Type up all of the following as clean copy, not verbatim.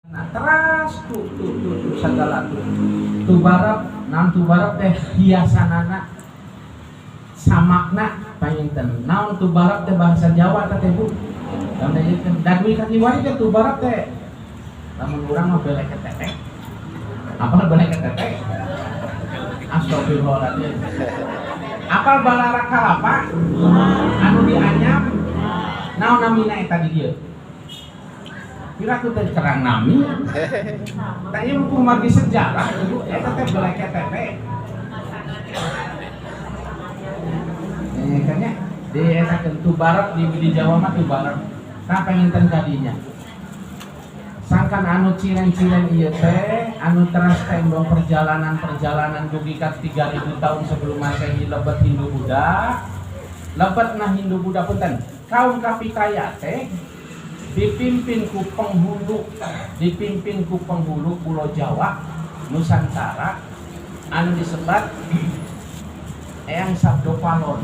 Nah, teras tuh segala tu barap teh hiasanana samakna panginten naon tu barap teh bahasa Jawa teh Bu dagwi kaki wari teh tu barap teh lamun urang mah belek ketetek apal belek ketetek astagfirullahaladzim apal balara kalapa anu dianyam naon namina eta di dieu kira tuh terang nami, tanya mumpung magi sejarah, ibu, eta teh belek ketetek. Kayaknya di eta tu barat di Jawa mah tu barat, nah penginten kadinya. Sangkan anu ciren-ciren ieu teh, anu teras tembong perjalanan dugi ka 3000 tahun sebelum Masehi lebet Hindu Buddha, lebet nah Hindu Buddha punten, kaum Kapitaya teh dipimpin ku penghulu Pulau Jawa Nusantara anu disebat Eyang Sabdo Palon.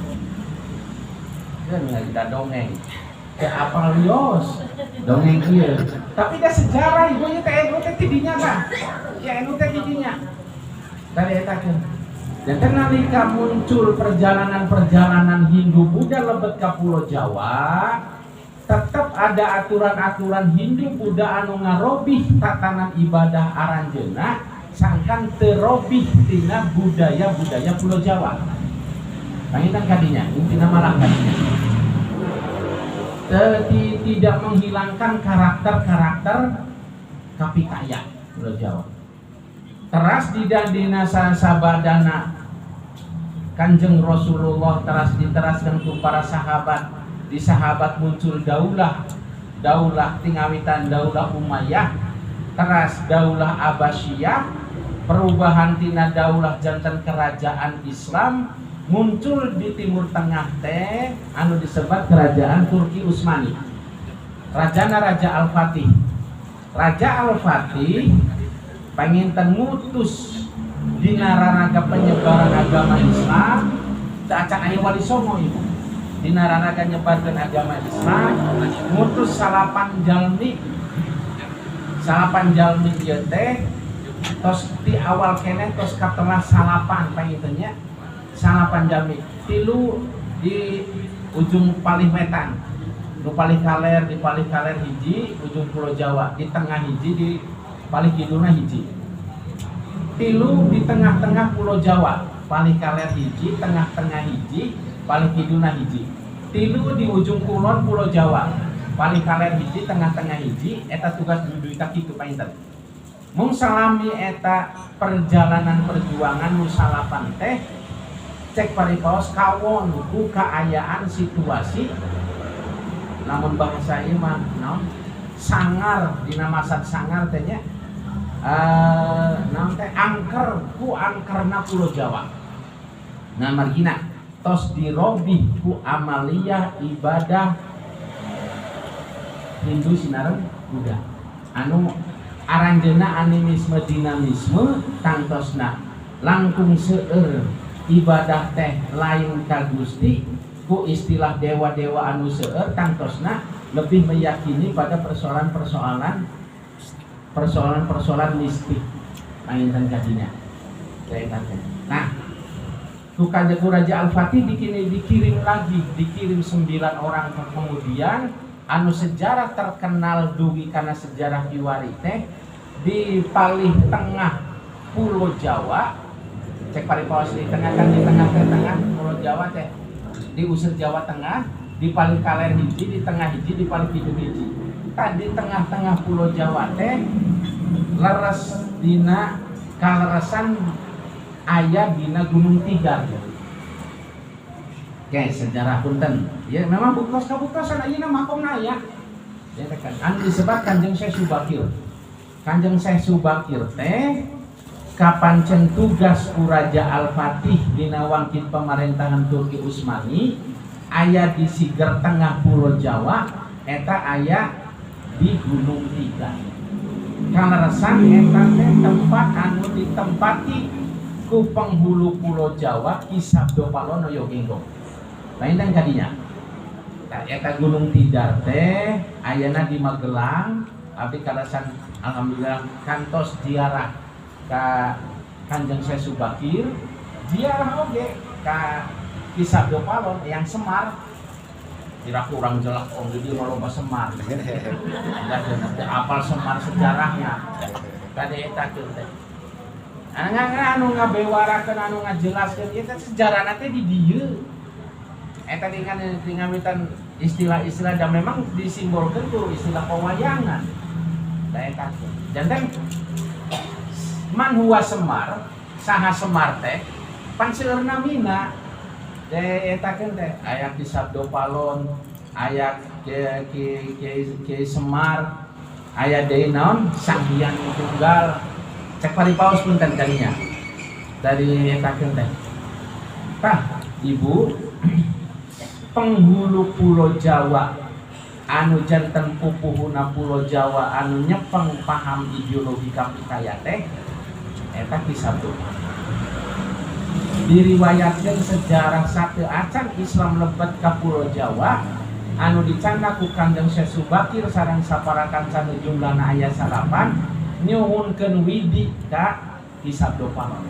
Kan kita dongeng ke apal lios dongeng kieu tapi da sejarah ibu teh anu teh tidinya kan ya anu teh tidinya dari eta kan dan nalika muncul perjalanan Hindu Buddha lebet ka Pulau Jawa tetap ada aturan-aturan Hindu Buddha anu ngarobih tatanan ibadah aranjeuna sangkan terobih tina budaya Pulau Jawa. Pangitan kadinya, intina malah kadinya. Tidak menghilangkan karakter Kapitaya Pulau Jawa. Teras dina sabadana Kanjeng Rasulullah teras diteraskan ku para sahabat. Di sahabat muncul daulah tingawitan daulah Umayyah teras daulah Abbasiyah perubahan tina daulah jantan kerajaan Islam muncul di Timur Tengah teh anu disebut kerajaan Turki Utsmani rajana Raja Al-Fatih panginten ngutus dina raraga penyebaran agama Islam teu acan aya wali songo ieu dina raraga nyebarkeun agama Islam ngutus salapan jalmi ieu teh tos di awal keneh tos katengah salapan pangintennya salapan jalmi tilu di ujung palih wetan nu palih kaler hiji ujung Pulau Jawa di tengah hiji di palih kidulna hiji tilu di tengah-tengah Pulau Jawa palih kaler hiji tengah-tengah hiji paling kidulna hiji tilu di ujung kulon Pulau Jawa paling kaler hiji tengah-tengah hiji eta tugas duduita kitu painten mung salami eta perjalanan perjuangan nu salapan teh cek paripaos kawon ku kaayaan situasi namun bahasa ieu mah naon sangar dina masad sangar teh nya naon teh angkerna Pulau Jawa nah margina tos dirobih ku amaliyah ibadah Hindu sinareng Buddha anu aranjeuna animisme dinamisme tangtosna langkung seueur ibadah teh lain ka Gusti ku istilah dewa-dewa anu seueur tangtosna lebih meyakini pada persoalan mistik panginten kadinya nah Kanjeng Raja Al-Fatih dikirim 9 orang kemudian anu sejarah terkenal dugi karena sejarah kiwari teh di palih tengah Pulau Jawa cek paripaos di tengah Pulau Jawa teh di usir Jawa Tengah di palih kaler hiji di tengah hiji di palih kidul hiji di tengah-tengah Pulau Jawa teh leres dina kaleresan aya dina Gunung Tigar. Oke, sejarah punten. Ya memang buktos-buktosan ayeuna makomna aya. Ya tekan anu disebut Kanjeng Syekh Subakir. Kanjeng Syekh Subakir teh kapancen tugas ku Raja Al-Fatih dina wangkit pemerintahan Turki Utsmani aya di siger tengah Pulau Jawa eta aya di Gunung Tigar. Kaleresan eta teh tempat anu ditempati ku penghulu Pulau Jawa Ki Sabdo Palono Yogenggong. Lain kadinya. Eta Gunung Tidar teh ayana di Magelang abdi kalasan alhamdulillah kantos ziarah ka Kanjeng Syekh Subakir, ziarah oge ka Kisah Dopalon yang Semar. Kira kurang jelas jadi loba Semar. Enggak apal Semar sejarahnya. Kade eta teh. Anu ngabewarakeun anu ngajelaskeun ieu teh sejarahna teh di dieu. Eta ngawitan istilah-istilah dan memang disimbolkeun ku istilah pewayangan. Da eta. Janten man huwa Semar, saha Semar teh pan seueurna mina. Eta kan teh aya Kisah Dopalon, aya Ki Semar, aya deui naon Sang Hyang Tunggal. Cek paripaos punten kadinya. Dari eta kan teh. Tah, Ibu, penghulu Pulau Jawa anu janten pupuhuna Pulau Jawa anu nyepeng paham ideologi kapitaya teh eta Kisah Dopalon. Diriwayatkeun sejarah satu acan Islam lebet ka Pulau Jawa anu dicanda ku Kanjeng Syekh Subakir sareng saparakan sanu jumlahna aya 8 nyuhunkeun widi ka Kisah Dopalon.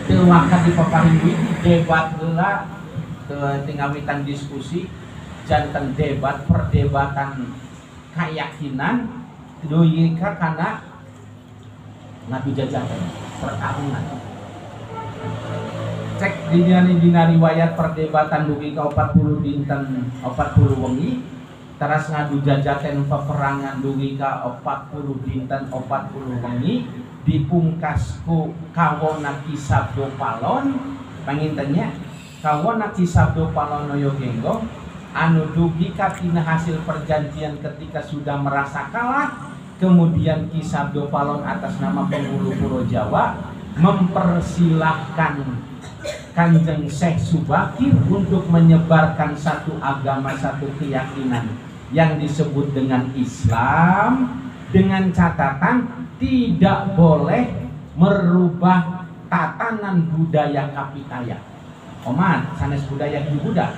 Teu maka dipaparing widi debat heula tinggawitan diskusi janten debat perdebatan keyakinan dugi ka kana ngadujajakan pertarungan. Cek dina riwayat perdebatan dugi ka 40 dinten 40 wengi teras ngadu jajaken peperangan dugi ka 40 dinten 40 wengi dipungkas ku kawona Kisah Dopalon pangintennya kawona Kisah Dopalon noyo genggong anu dugi ka tina hasil perjanjian ketika sudah merasa kalah kemudian Kisah Dopalon atas nama penghulu Pulau Jawa mempersilahkan Kanjeng Syekh Subakir untuk menyebarkan satu agama, satu keyakinan yang disebut dengan Islam dengan catatan tidak boleh merubah tatanan budaya kapitaya. Oman, sanes budaya Buddha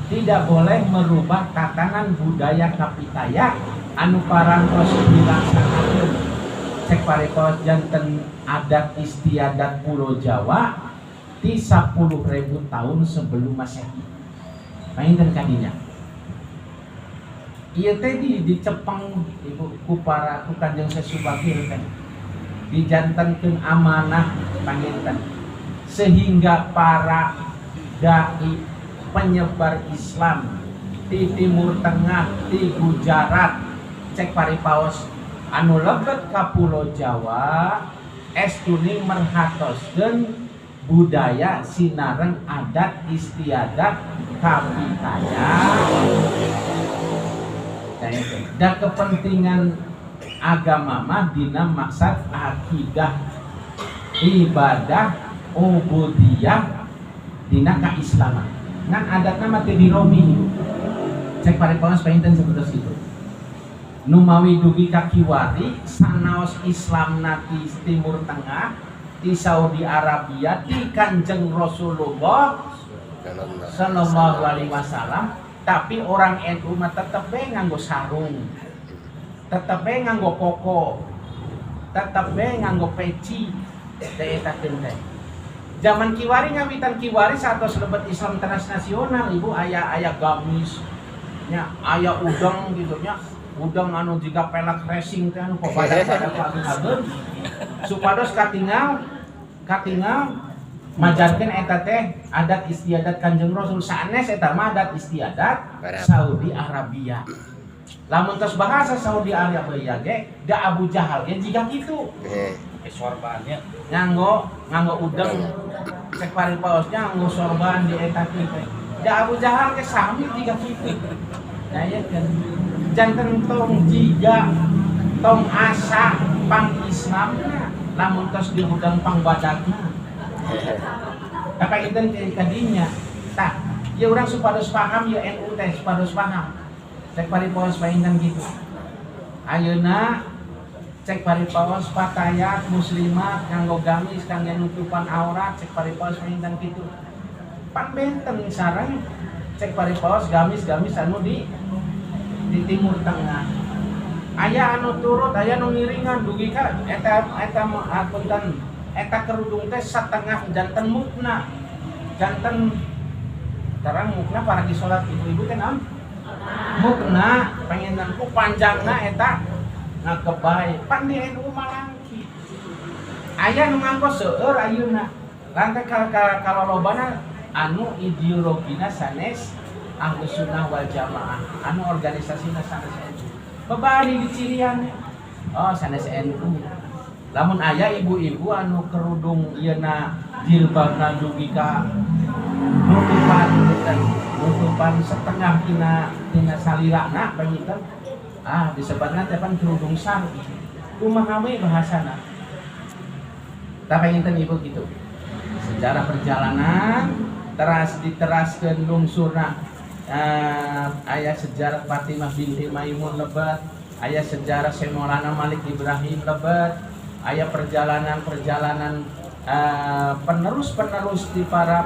tidak boleh merubah tatanan budaya kapitaya anu parantos dilaksanakeun. Cek paretos janten adat istiadat Pulau Jawa di 10.000 tahun sebelum Masehi. Painten kadinya. Ieu teh dicepeng Ibu ku Kanjeng Syekh Subakir teh. Dijantenkeun amanah panginten. Sehingga para dai penyebar Islam di Timur Tengah, di Gujarat, cek paripaos anu lebet ka Pulau Jawa estuni merhatoskeun budaya sinareng adat istiadat kapitaya dan kepentingan agama mah dina maksud akidah ibadah ubudiyah dina kaislaman ngan adatna mah teu diromi cek paripaos painten sapertos itu numawi dugi ka kiwari sanaos Islam di Timur Tengah di Saudi Arabia di Kanjeng Rasulullah sallallahu alaihi wasallam tapi orang NU mah tetep bae nganggo sarung tetep bae nganggo koko tetep bae nganggo peci teh eta teh zaman kiwari ngawitan kiwari satos lebet Islam transnasional Ibu aya gamis nya aya udang gitu nya udang anu jika pelak racing teh anu pada pagi-pagi supados katingal majarkeun eta teh adat istiadat Kanjeng Rasul sanes eta mah adat istiadat Saudi Arabia. Lamun tos bahasa Saudi Arabia ge da Abu Jahal ge jiga kitu. Sorbannya nganggo udang cek paripaosnya nganggo sorban di eta teh. Da Abu Jahal ge sami jiga kitu. Nah ya kan janten tong jiga tong asa pang Islamna lamun tos diudang pang badatna apa itu kadinya tah ya urang supados paham ya NU teh supados paham cek paripaos painten gitu ayeuna cek paripaos patayat muslimat nganggo gamis kangge nutupan aurat cek paripaos painten gitu pan benten sareng cek paripaos gamis anu di Timur Tengah aya anu turut aya nu ngiringan dugi ka eta punten eta kerudung teh satengah janten mukna janten tarang mukna para di salat ibu-ibu teh naon mukna panginten ku panjangna eta ngakebay pan di NU malangki aya nu nganggo seueur ayeuna lantaran kalolobana anu ideologina sanes Ahlus Sunnah wal Jamaah anu organisasina sanes NU babari di cirian oh sanes NU lamun aya ibu-ibu anu kerudung ieuna jilbabna dugi ka nutupan setengah tina salirana panginten disebutna teh pan kerudung sari kumaha we bahasana tah panginten ibu gitu sejarah perjalanan diteraskeun lungsurna aya sejarah Fatimah binti Maimun lebat aya sejarah Syekh Maulana Malik Ibrahim lebat aya perjalanan penerus di para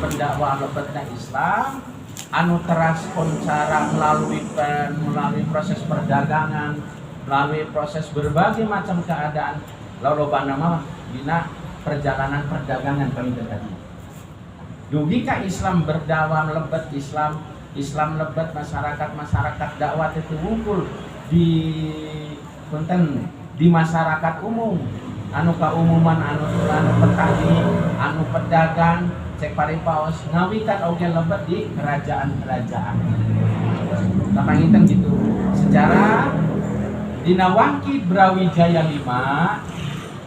pendakwah lebetna Islam anu teraskon cara melalui proses perdagangan melalui proses berbagai macam keadaan lolobana mah dina perjalanan perdagangan kami tadi dugi ka Islam berdakwah lebet Islam lebet masyarakat dakwah itu ngumpul di punten di masyarakat umum anu kaumuman anu petani anu pedagang cek paripaos ngawikan oge lebet di kerajaan-kerajaan kapanginten gitu sejarah dina Wangki Brawijaya 5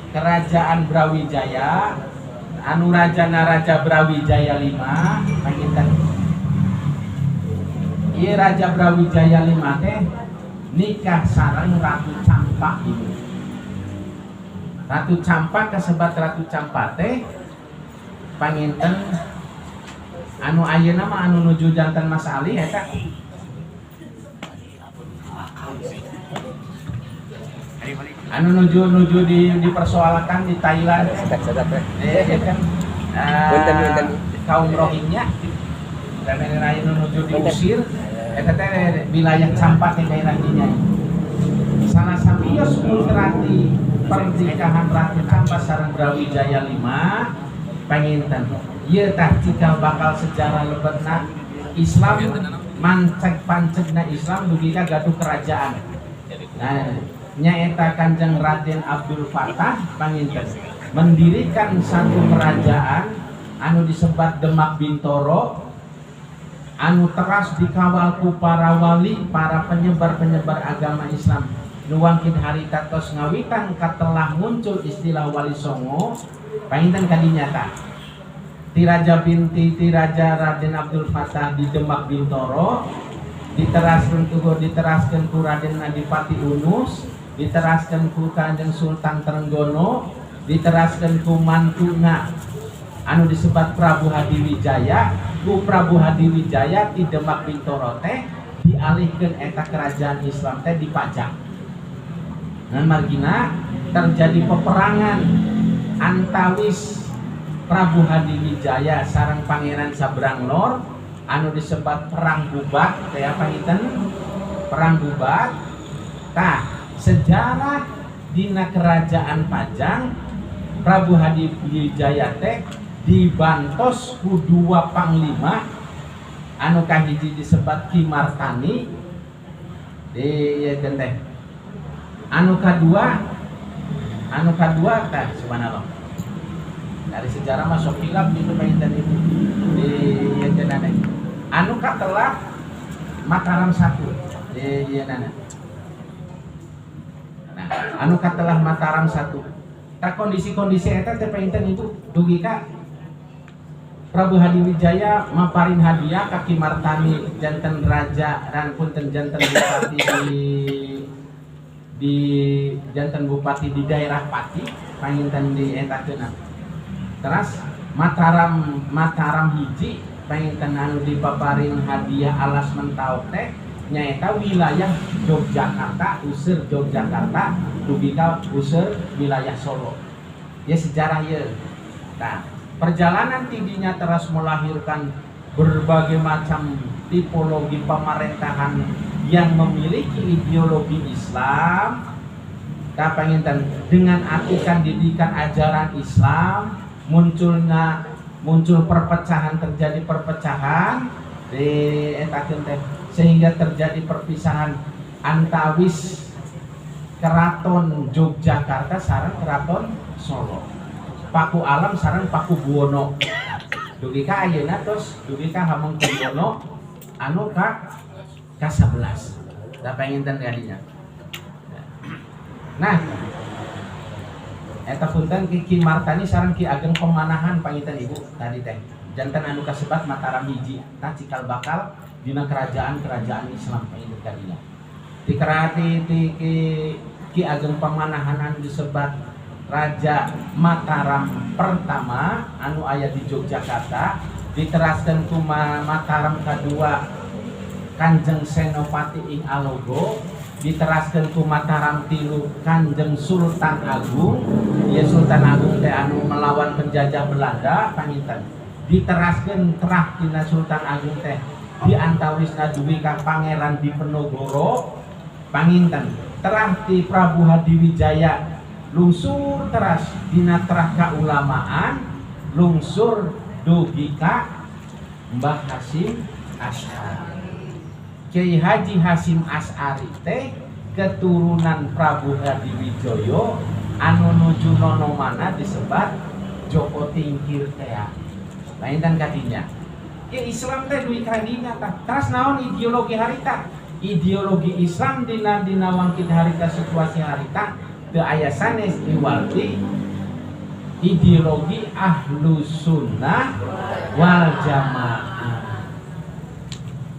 kerajaan Brawijaya anu Raja Brawijaya 5 panginten ieu Raja Brawijaya 5 teh nikah sareng Ratu Campak ieu Ratu Campak kasebat Ratu Campak teh panginten anu ayeuna mah anu nuju janten Mas Ali eta anu nuju dipersoalkan di Thailand kan kaum Rohingya dan anu nuju diusir eta teh wilayah Campak teh daerah dinya salah sabios putrati pernikahan Ratu Campak sareng Brawijaya 5 panginten ieu tah cikal bakal sejarah lebetna Islam mancek pancegna Islam dugi ka gaduh kerajaan nah nyaeta Kanjeng Raden Abdul Fattah panginten mendirikan satu kerajaan anu disebat Demak Bintoro anu teras dikawal ku para wali para penyebar agama Islam nuwangkin harita tos ngawitan katelah muncul istilah wali songo panginten kadinya tah ti Raja Raden Abdul Fattah di Demak Bintoro diteraskeun ku Raden Adipati Unus diteraskeun ku Kanjeng Sultan Trenggono diteraskeun ku mantuna anu disebat Prabu Hadiwijaya ku Prabu Hadiwijaya di Demak Bintoro teh dialihkeun eta kerajaan Islam teh dipajang dan margina terjadi peperangan antawis Prabu Hadiwijaya sareng Pangeran Sabrang Lor anu disebat perang Bubat teh panginten perang Bubat tah sejarah dina kerajaan Pajang Prabu Hadiwijaya teh dibantos ku dua panglima anu kahiji disebat Ki Martani di teh anu kadua tah subhanallah dari sejarah masuk hilap itu panginten itu di jenana anu katelah Mataram 1 di jenana nah anu katelah Mataram 1 ta kondisi eta teh panginten itu dugi ka Prabu Hadiwijaya maparin hadiah ka Ki Martani janten raja ran punten janten bupati di janten bupati di daerah Pati panginten di eta keuna teras Mataram hiji panginten anu dipaparin hadiah alas mentauk teh nyaeta wilayah Yogyakarta useur Yogyakarta dugi ka useur wilayah Solo ya sejarah ieu nah perjalanan tingginya teras melahirkan berbagai macam tipologi pemerintahan yang memiliki ideologi Islam kapanginten dengan artikan didikan ajaran Islam muncul perpecahan, terjadi perpecahan di sehingga terjadi perpisahan antawis Keraton Yogyakarta sareng Keraton Solo, Paku Alam sareng Paku Buwono. Dugi ka ayeuna tos dugi ka Hamengkubuwono anu ka 11. Da panginten kadinya. Nah, eta punten Ki Martani sareng Ki Ageng Pemanahan panginten Ibu tadi teh. Janten anu kasebat Mataram hiji tah cikal bakal dina kerajaan Islam panginten kadinya. Di Ki Ageng Pemanahan anu disebat Raja Mataram pertama anu aya di Yogyakarta, diteraskeun ku Mataram kadua Kanjeng Senopati ing Alogo, diteraskeun ku Mataram tilu Kanjeng Sultan Agung, ya Sultan Agung teh anu melawan penjajah Belanda panginten. Diteraskeun terah tina Sultan Agung teh di antawisna duwi ka Pangeran Diponegoro panginten. Terah ti Prabu Hadiwijaya lungsur teras dina terah kaulamaan, lungsur dugi ka Mbah Hasyim Asy'ari. Kiai Haji Hasyim Asy'ari teh keturunan Prabu Hadiwijaya anu nuju nonomana disebat Joko Tingkir teh. Lain kadinya. Ya Islam teh duwi kadinya tah. Teras naon ideologi harita? Ideologi Islam dina wangkit harita situasi harita teu aya sanes iwalti ideologi Ahlus Sunnah wal Jamaah.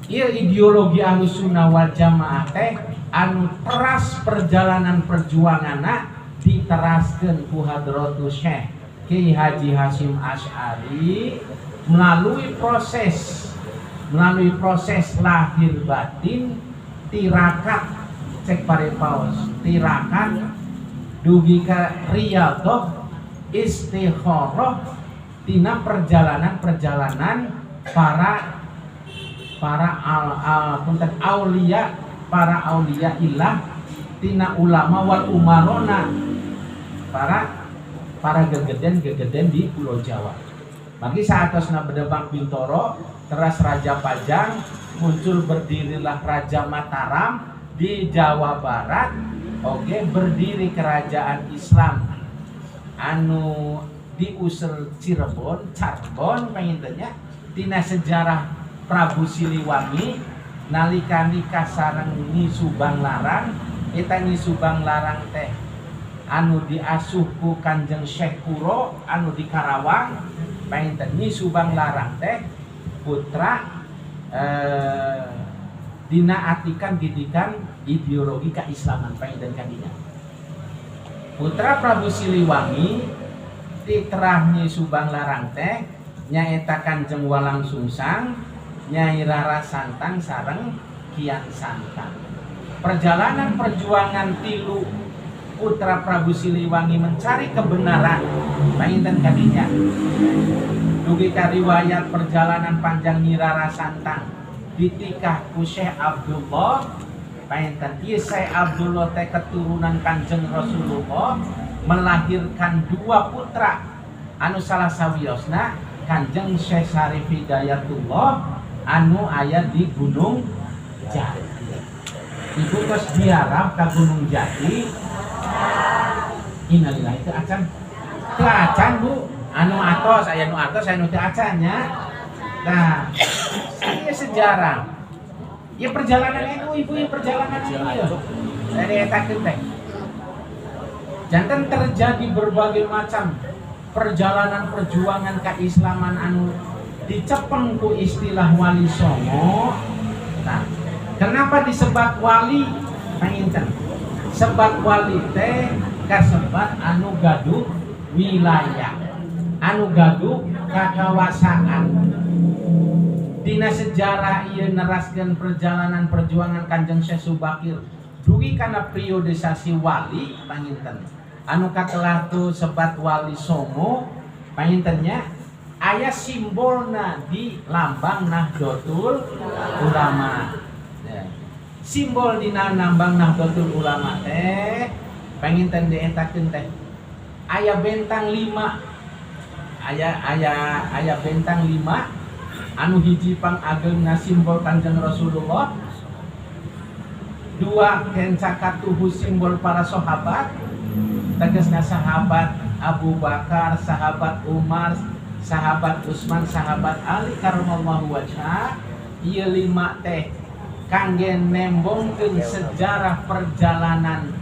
Ieu ideologi Ahlus Sunnah wal Jamaah teh anu teras perjalanan perjuanganna diteraskeun ku Hadratus Syekh Kiai Haji Hasyim Asy'ari melalui proses lahir batin tirakat cek parepaos tirakat dugi ka riyadhah istikharah tina perjalanan para aulia ilah tina ulama wal umarona para gegeden di Pulau Jawa. Bagi saatosna Bedebak Bintoro teras Raja Pajang muncul berdirilah Raja Mataram di Jawa Barat. Oke, berdiri kerajaan Islam anu diusel Cirebon pengintennya tina sejarah Prabu Siliwangi nalika nikah sareng Nyi Subang Larang. Eta Nyi Subang Larang teh anu diasuh ku Kanjeng Syekh Kuro anu di Karawang panginten. Nyi Subang Larang teh putra dina atikan didikan ideologi keislaman panginten kadinya. Putra Prabu Siliwangi titerah Nyi Subang Larang teh nyaeta Kanjeng Walang Sungsang, Nyai Rara Santang sareng Kian Santang. Perjalanan perjuangan tilu putra Prabu Siliwangi mencari kebenaran panginten kadinya. Dugi ka riwayat perjalanan panjang Nyai Rara Santang ditikah ku Syekh Abdullah panginten. Ieu Syekh Abdullah teh keturunan Kanjeng Rasulullah melahirkan dua putra anu salah sawiosna Kanjeng Syekh Syarif Hidayatullah anu aya di Gunung Jati. Ibu tos diarah ka Gunung Jati. Innalillahi teu acan. Teu acan Bu, anu atos aya nu atos aya nu teu acan nya. Nah, ieu sejarah. Ya perjalanan itu ibu perjalanan ieu. Dari eta teh. Janten terjadi berbagai macam perjalanan perjuangan keislaman anu dicepeng ku istilah wali songo. Nah, kenapa disebat wali panginten? Sebat wali teh kasebat anu gaduh wilayah, anu gaduh kakawasaan. Dina sejarah ieu neraskeun perjalanan perjuangan Kanjeng Syekh Subakir dugi kana periodisasi wali panginten. Anu katelah tu sebat wali songo pangintennya aya simbolna di lambang Nahdlatul Ulama. Ya. simbol dina nambang Nahdlatul Ulama teh panginten dietakeun teh aya bentang 5 aya bentang 5 anu hiji pangageungna simbol Kanjeng Rasulullah, 2 kencakatuhu simbol para sahabat tegasna sahabat Abu Bakar, sahabat Umar, sahabat Utsman, sahabat Ali karramallahu wajha. Ieu 5 teh kangge nembongkeun sejarah perjalanan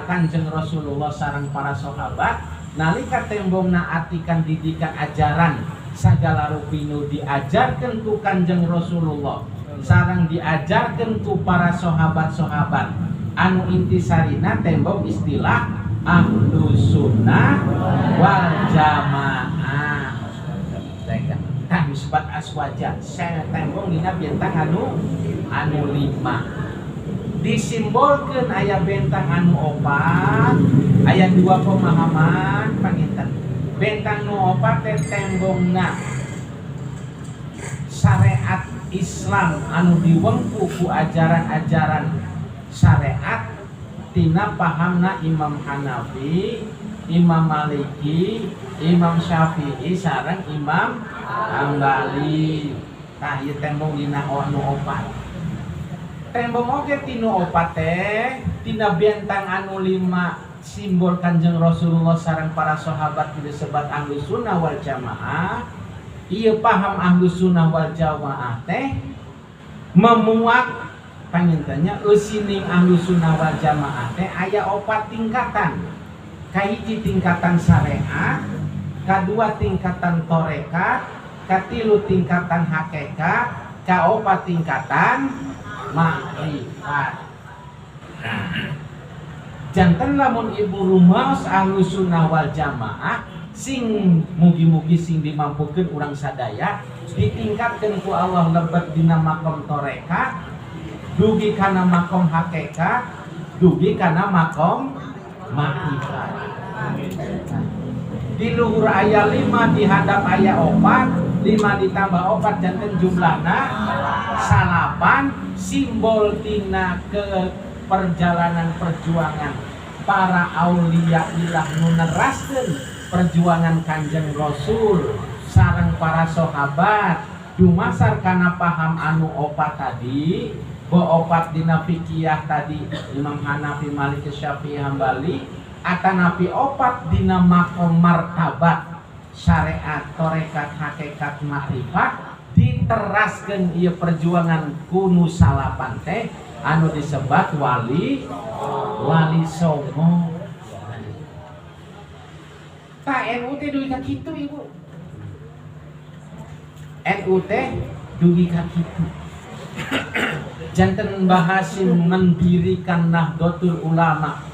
Kanjeng Rasulullah sareng para sahabat nalika tembongna artikan didikan ajaran sagala rupinu diajarkeun ku Kanjeng Rasulullah sareng diajarkeun ku para sahabat-sahabat anu intisarina tembok istilah Ahlus Sunnah wal Jamaah. Tah misbat aswaja saya tembong dina bentang anu 5 disimbolkeun aya bentang anu 4 aya 2 pemahaman panginten. Bentang nu 4 teh tembongna syariat Islam anu diwengku ku ajaran-ajaran syariat tina pahamna Imam Hanafi, Imam Maliki, Imam Syafi'i sareng Imam Hambali. Tah ieu tembong dina anu 4. Tembong oge tinu 4 teh tina bentang anu 5 simbol Kanjeng Rasulullah sareng para sahabat disebut Ahlus Sunnah wal Jamaah. Ieu paham Ahlus Sunnah wal Jamaah teh memuat pangintennya eusining Ahlus Sunnah wal Jamaah teh aya 4 tingkatan. Kahiji tingkatan syariat, kadua tingkatan torekat, katilu tingkatan hakikat, kaopat tingkatan makrifat. Janten lamun ibu rumaos Ahlus Sunnah wal Jamaah sing mugi-mugi sing dimampukeun urang sadaya ditingkatkeun ku Allah lebet dina makom torekat, dugi kana makom hakikat, dugi kana makom makrifat. Di luhur aya 5 dihadap aya 4, 5 ditambah 4 janten jumlahna 8 simbol tina ke perjalanan perjuangan para aulia ilah nu neraskeun perjuangan Kanjeng Rasul sareng para sahabat dumasar kana paham anu 4 tadi. Bo-4 dina fikih tadi Imam Hanafi, Maliki, Syafi'i, Hambali atanapi 4 dina makom martabat syariat, torekat, hakikat, makrifat diteraskeun ieu perjuangan kuno 8 teh anu disebat wali songo. Tah NU teh dugi ka kitu ibu. NU teh dugi ka kitu. Janten Bahasim mendirikan Nahdlatul Ulama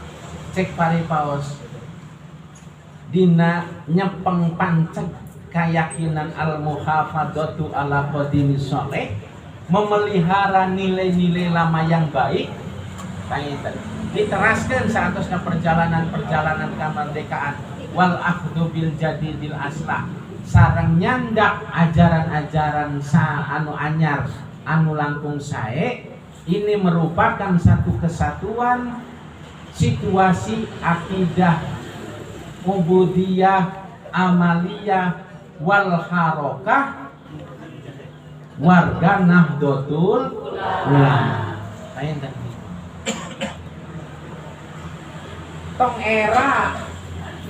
cek paripaos dina nyepeng pancet keyakinan al-muhafadzatu ala qadimi sholeh, memelihara nilai-nilai lama yang baik. Diteraskan saatosna perjalanan kemerdekaan wal akhdhu bil jadidil aslah sareng nyandak ajaran-ajaran anu anyar anu langkung sae. Ini merupakan satu kesatuan situasi akidah ubudiyah amaliyah wal harokah warga Nahdlatul Ulama. Tong era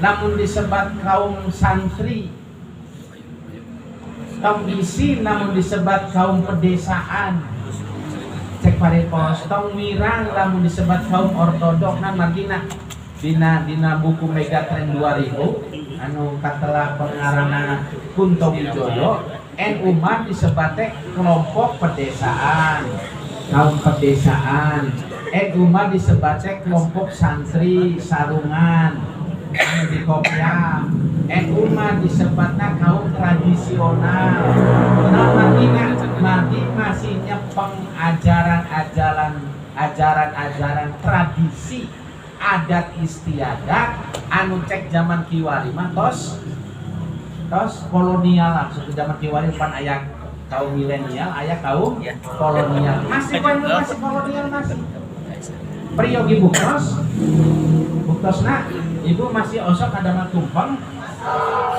namun disebat kaum santri, tong isi namun disebat kaum pedesaan, cek parepos tong mirang namun disebat kaum ortodok nan margina dina buku Megatrend 2000 anu katelah pengarana Kunto Wijoyo NU mah disebut kelompok pedesaan, kaum pedesaan. NU mah disebut kelompok santri sarungan anu di Kopya. NU mah disebutna kaum tradisional. Nah mati masih nyepeng ajaran-ajaran tradisi adat istiadat anu cek zaman kiwari mah tos kolonial langsung ke zaman kiwari pan aya kaum milenial, aya kaum kolonial. Masih kolonial masih. Priyogi buktosna ibu masih osok ada tumpeng.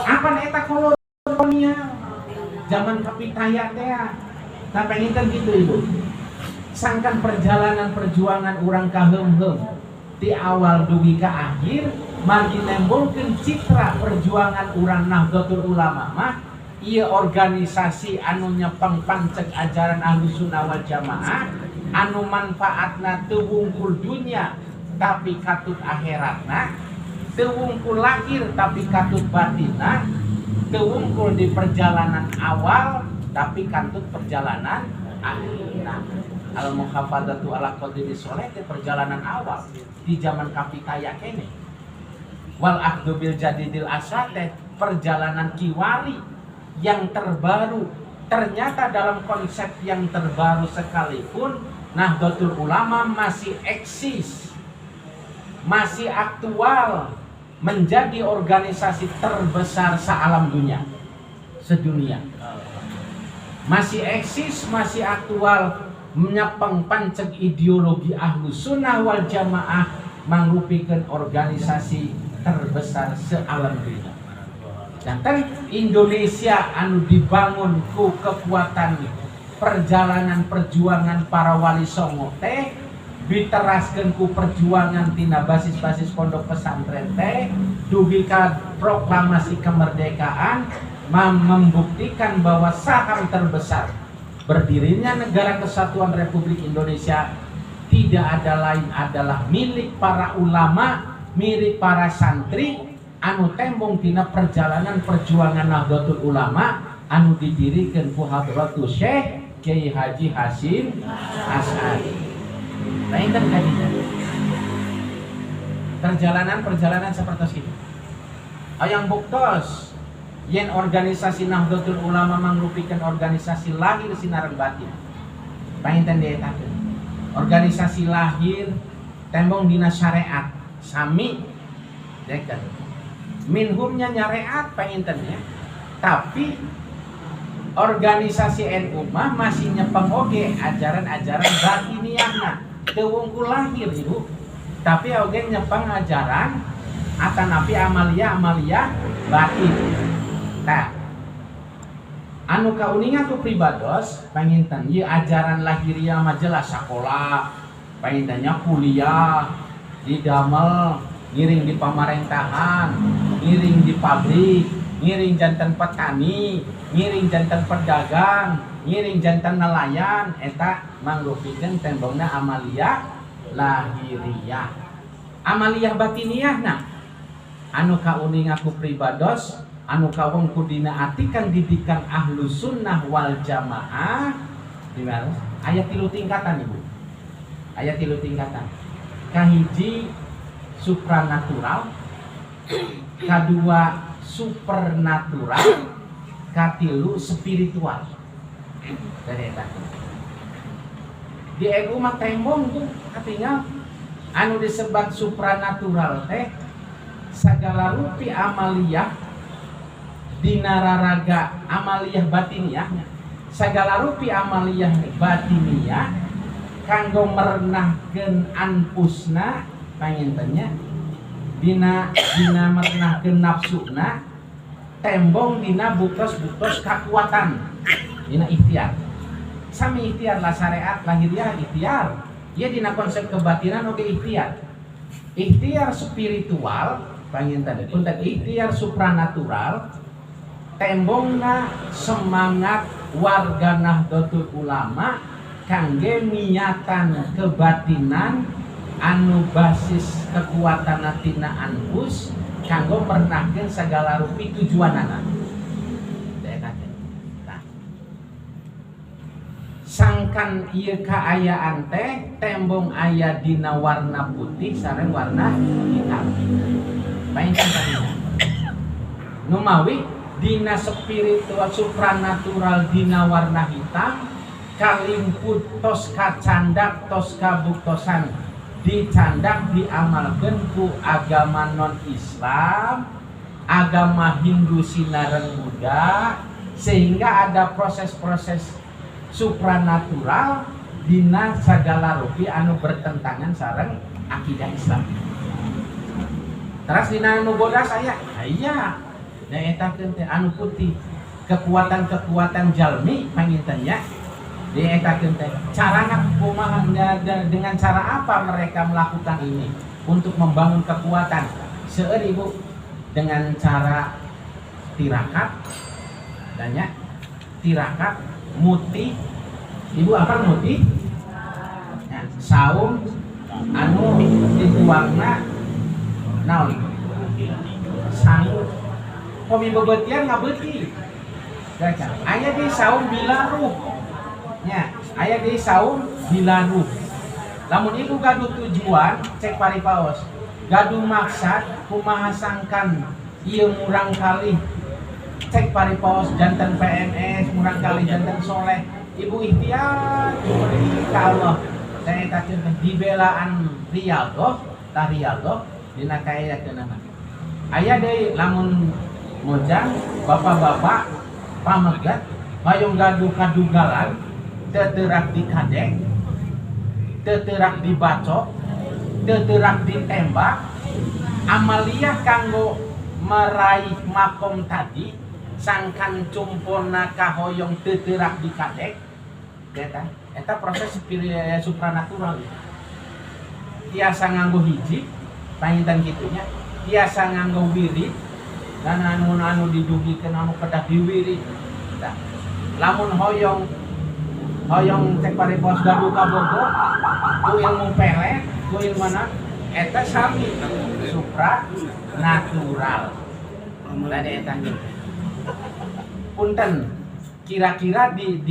Apa eta kolonial? Zaman kapitaya teh. Nah pengen kan gitu ibu. Sangkan perjalanan perjuangan orang kaheum-heum di awal dugi ke akhir margi nembulkeun citra perjuangan urang Nahdlatul Ulama mah ieu organisasi anu nyepeng panceg ajaran Ahlussunnah wal Jamaah anu manfaatna teu wungkul dunya tapi katut akhiratna, teu wungkul lahir tapi katut batinna, teu wungkul di perjalanan awal tapi katut perjalanan akhirna. Al-muhafadzatu ala qadri sholeh di perjalanan awal di zaman kapitaya kene. Wal akhdu bil jadidil asate perjalanan kiwari yang terbaru. Ternyata dalam konsep yang terbaru sekalipun Nahdlatul Ulama masih eksis, masih aktual, menjadi organisasi terbesar se-alam dunia, sedunia. Masih eksis, masih aktual, menyepeng panceg ideologi Ahlussunnah wal Jamaah mangrupikeun organisasi terbesar se-alam dunia. Dan Indonesia anu dibangun ku kekuatan perjalanan perjuangan para wali songo teh diteraskeun ku perjuangan tina basis-basis pondok pesantren teh dugi ka proklamasi kemerdekaan membuktikan bahwa saham terbesar berdirinya Negara Kesatuan Republik Indonesia tidak ada lain adalah milik para ulama, milik para santri anu tembong tina perjalanan perjuangan Nahdlatul Ulama anu didirikan ku Hadratus Syekh Kiai Haji Hasyim Asy'ari. Lain kan kadinya. Perjalanan seperti itu. Ayang buktos yen organisasi Nahdlatul Ulama mangrupikeun organisasi lahir sinareng batin. Painten dietakeun. Organisasi lahir tembong dina syariat sami deket. Minhumnya nyareat painten ya. Tapi organisasi NU mah masih nyepeng oge ajaran-ajaran batiniahna. Teu wungkul lahir ibu. Tapi oge nyepeng ajaran atanapi amalia batin. Nah, anu kauningan tu pribados panginten ieu ajaran lahiriah mah jelas sakola, pangintennya kuliah, didamel, ngiring di pamarentahan, ngiring di pabrik, ngiring jantan petani, ngiring jantan pedagang, ngiring jantan nelayan, eta mangrupikeun tembongna amalia lahiriah. Amalia batiniah nah anu kauningan ku pribados anu kawengku dina atikan didikan Ahlussunnah wal Jamaah di mana? Aya 3 tingkatan ibu. Aya 3 tingkatan. Kahiji supranatural, kadua supernatural, katilu spiritual. Dari eta. Di ego mah tembong tuh katingal anu disebut supranatural teh sagala rupi amaliyah dinararaga amaliyah batiniahnya sagala rupi amaliyah batiniah kanggo merenahkeun anpusna pangintennya dina merenahkeun nafsuna tembong dina buktos-buktos kakuatan dina ikhtiar sami ikhtiar lah syariat lahiriah ikhtiar ieu dina konsep kebatinan oge ikhtiar spiritual panginten punten ikhtiar supranatural tembongna semangat warga Nahdlatul Ulama kangge niatan kebatinan anu basis kekuatan tina anfus kanggo merenahkeun sagala rupi tujuanana. Nah, sangkan ieu kaayaan teh tembong aya dina warna putih sareng warna hitam. Painten tadinya. Numawi dina spiritual supranatural dina warna hitam kalimput tos kacandak tos kabuktosan dicandak diamalkeun ku agama non Islam, agama Hindu sinareng Buddha, sehingga ada proses-proses supranatural dina sagala rupi anu bertentangan sareng akidah Islam. Terus dina anu bodas aya, aya da eta teh anu putih kekuatan-kekuatan jalmi pangintennya di eta teh carana kumaha dengan cara apa mereka melakukan ini untuk membangun kekuatan seueur Ibu dengan cara tirakat banyak tirakat muti Ibu apa muti nah, saum anu dituangna naon sangu komi bebetian ngabeuti aya di saum bilaruh nya aya di saum bilaruh lamun Ibu gaduh tujuan cek paripaos gaduh maksad kumaha sangkan ieu murang kali cek paripaos janten PNS murang kali janten soleh Ibu ikhtiar ka Allah saya takeun dibelaan Riyadhah tah Riyadhah dina kaeyakeunna aya deui lamun mojang bapak-bapak pamegat hoyong gaduh kadugalan teu teurak dikadek teu teurak dibacok teu teurak ditembak amaliyah kanggo meraih makom tadi sangkan cumpona kahoyong teu teurak dikadek eta proses supranatural tiasa nganggo hiji panginten kitunya tiasa nganggo wirid dan anu didugikeun anu kedah diwirid lamun hoyong cek paripos gaduh kabogo ku ilmu pelet ku ilmu mana eta sami supranatural tadi eta punten kira-kira di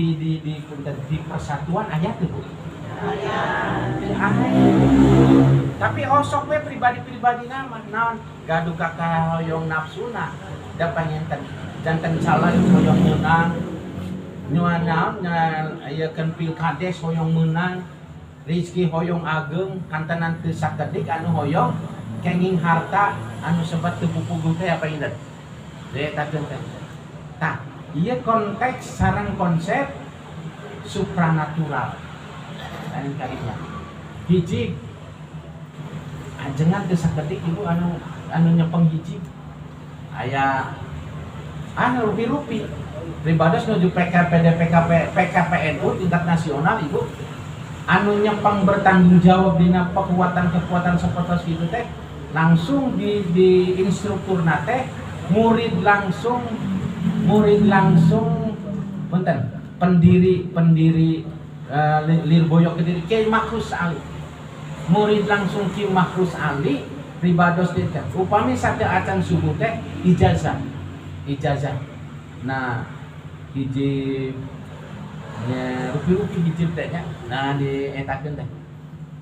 punten di persatuan ayat itu tapi osok we pribadi nama naon gaduh kakak hoyong nafsuna da panginten janten calon hoyong menang nyuanaon ayekeun pilkades hoyong menang rezeki hoyong ageng kantenan teu sakedik anu hoyong kenging harta anu sebat teu pupugung teh apa inget eta teh tah ieu konteks sareng konsep supranatural lain kalinya hiji ajengan teu sakedik Ibu anu nyepeng hiji aya anu rupi-rupi ribados nuju PKPNU tingkat nasional Ibu anu nyepeng bertanggung jawab dina kekuatan seperti itu teh langsung di instrukturna teh murid langsung punten pendiri Lirboyo Kediri Kiai Makhrus Ali murid langsung Kiai Makhrus Ali ribados teh upami sateu acan subuh teh ijazah nah hiji rupi-rupi hiji teh nya nah di etakeun teh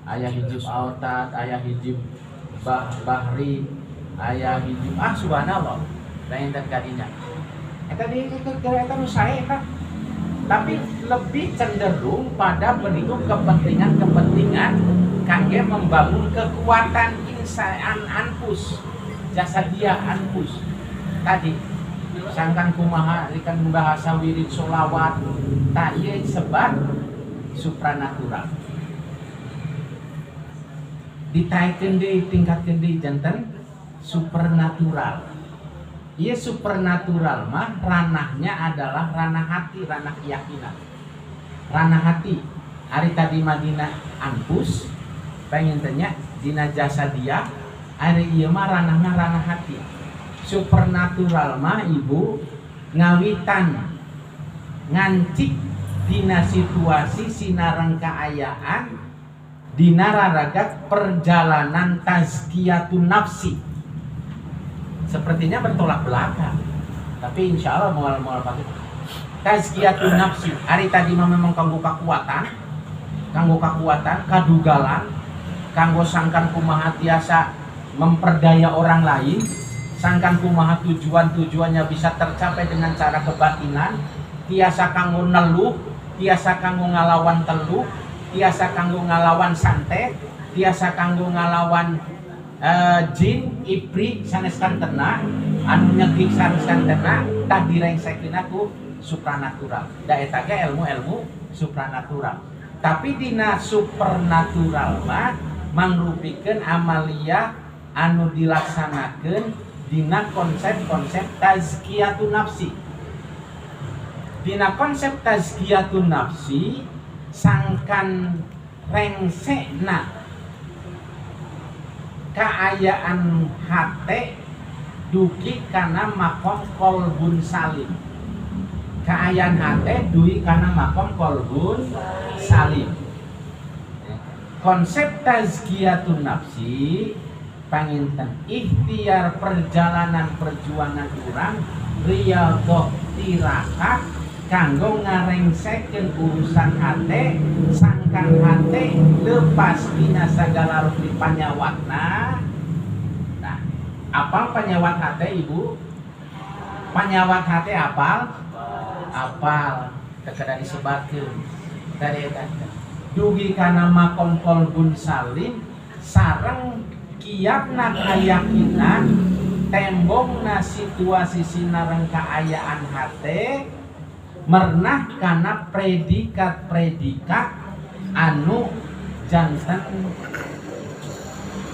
aya hiji Autad aya hiji Bahri aya hiji subhanallah lain teh kadinya eta nu sae kan tapi lebih cenderung pada bentuk kepentingan kangge membangun kekuatan insaan anfus jasadia anfus tadi sangkan kumaha ikan bahasa wirid sholawat tak ieu sebat supranatural ditaikeun deui tingkatkeun deui janten supernatural. Ieu supernatural mah ranahnya adalah ranah hati, ranah keyakinan. Ranah hati. Hari tadi Madinah anfus pengen tanya dina jasa dia, hari ieu mah ranahna ranah hati. Supernatural mah Ibu ngawitan ngancik dina situasi sinareng kaayaan dina raragat perjalanan tazkiyatun nafsi. Sepertinya bertolak belakang, tapi insya Allah mual pakai tazkiyatun nafsi. Hari tadi memang kanggo kekuatan, kadugalan, kanggo sangkan kumaha tiasa memperdaya orang lain, sangkan kumaha tujuannya bisa tercapai dengan cara kebatinan, tiasa kanggo neluh, tiasa kanggo ngalawan teluh, tiasa kanggo ngalawan santet, tiasa kanggo ngalawan jin, ipri, sanes kantena, anu nyegik sanes kantena, tak direngsekin aku supranatural. Da eta ge ilmu-ilmu supranatural. Tapi dina supernatural mah mangrupikeun amalia anu dilaksanakeun dina konsep-konsep tazkiyatun nafsi. Dina konsep tazkiyatun nafsi sangkan rengsena kaayaan hate dugi kana makom kolbun salim. Kaayaan hate dugi kana makom kolbun salim. Konsep tazkiyatun nafsi panginten ikhtiar perjalanan perjuangan urang riyadhah tirakat kanggo ngarengsekeun urusan hate sangkan hate lepas dina sagala rupi panyawatna. Nah, apal panyawat hate Ibu? Panyawat hate apal? Apal. Tekada disebatkeun. Tadi eta. Dugi kana makom kolbun salim sareng kiatna kayakinan tembongna situasi sinareng kaayaan hate mernah karena predikat-predikat anu jantan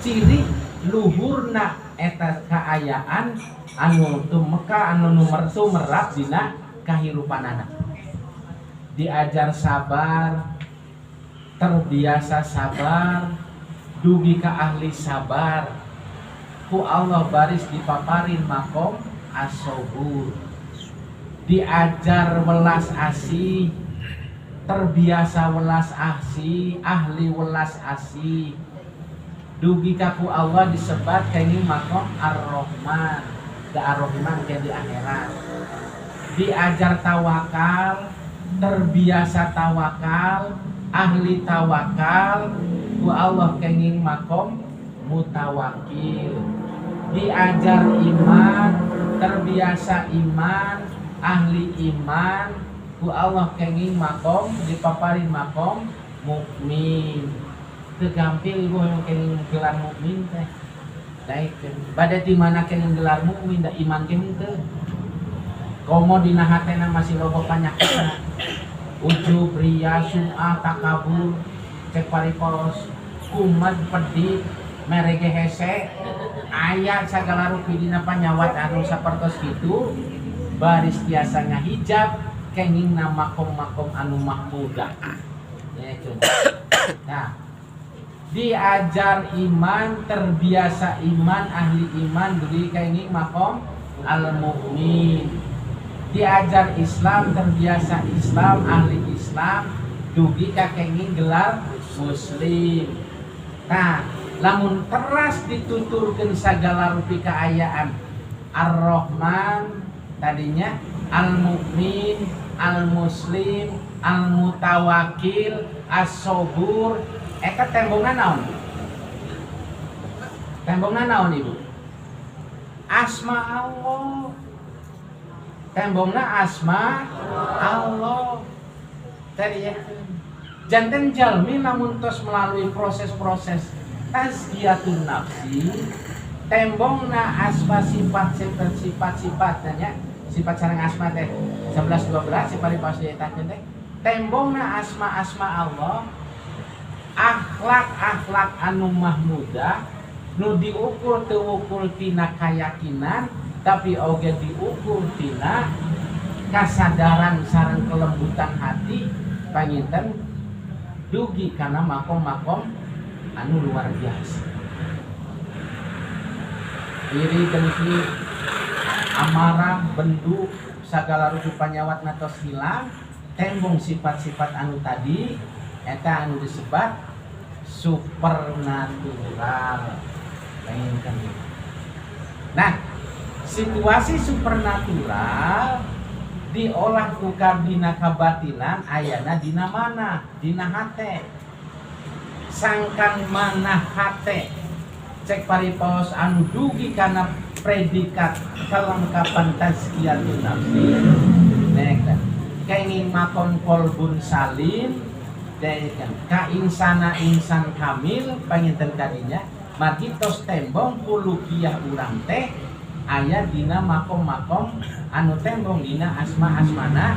ciri luhurna eta kaayaan anu tumeka anu numerap dina kahirupanana. Diajar sabar, terbiasa sabar, dugi ka ahli sabar ku Allah baris dipaparin makom as-sabur. Diajar welas asih, terbiasa welas asih, ahli welas asih. Dugi kaku Allah disebat kini makom ar-Rahman, da ar-Rahman kayak di akhirat. Diajar tawakal, terbiasa tawakal, ahli tawakal, ku Allah kini makom mutawakil. Diajar iman, terbiasa iman, ahli iman, ku Allah kenging makom dipaparin makom mukmin. Teu gampil Ibu yang kenging gelar mukmin teh. Daikeun bade di mana kenging gelar mukmin da iman kenging teu. Komo dina hatena masih loba panyakitna. Ujub, riya, sum'ah, takabur, cek paripos, kumat, pedih, merege hese, aya sagala rupi dina panyawat anu sapertos kitu. Baris tiasa ngahijab kenging na makom-makom anu mahmudah. Ya, nah, diajar iman, terbiasa iman, ahli iman, dugi kenging makom al-mu'min. Diajar Islam, terbiasa Islam, ahli Islam, dugi ka kenging gelar muslim. Nah, lamun teras dituturkeun sagala rupi kaayaan ar-Rahman tadinya al-mu'min, al-muslim, al-mutawakil, as-sabur. Eta tembongan naon? Tembongan naon Ibu? Asma Allah. Tembongna asma Allah. Tadi ya. Janten jalmi namun tos melalui proses-proses tazkiyatun nafsi, tembongna asma sifat-sifatnya sifat sareng asma teh 11 12 sifat pas dietakeun teh tembongna asma-asma Allah, akhlak-akhlak anu mahmudah nu diukur teu ukur tina kayakinan tapi oge diukur tina kasadaran sareng kelembutan hati panginten dugi kana makom-makom anu luar biasa. Iri dengki amarah bendu sagala rupa panyawat natos hilang tembong sifat-sifat anu tadi eta anu disebat supernatural. Nah, situasi supernatural diolah ku dina kabatinan ayana dina mana? Dina hate. Sangkan mana hate cek paripos anu dugi kana predikat kelengkapan tazkiyatun nafsi. Nek kenging makon kolbun salim dekan ka insana insan kamil panginten kadinya margi tos tembong pulukiah urang teh aya dina makom-makom anu tembong dina asma-asmana,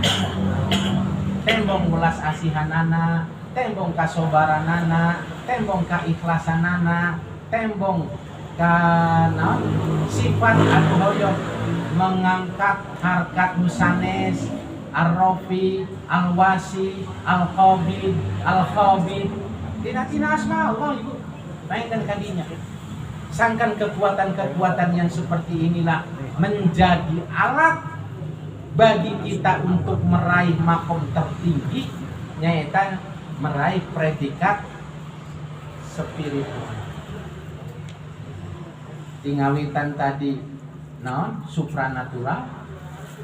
tembong welas asihanana, tembong kasobaranana, tembong kaikhlasanana, tembong ka sifat anu hoyong mengangkat harkat nusanes, ar-rafi, al-wasi, al-khabid, al-khabid. Tina asma Allah ibu. Mainkan kadinya. Sangkan kekuatan-kekuatan yang seperti inilah menjadi alat bagi kita untuk meraih makom tertinggi, yaitu meraih predikat spiritual. Tingawitan tadi supranatural,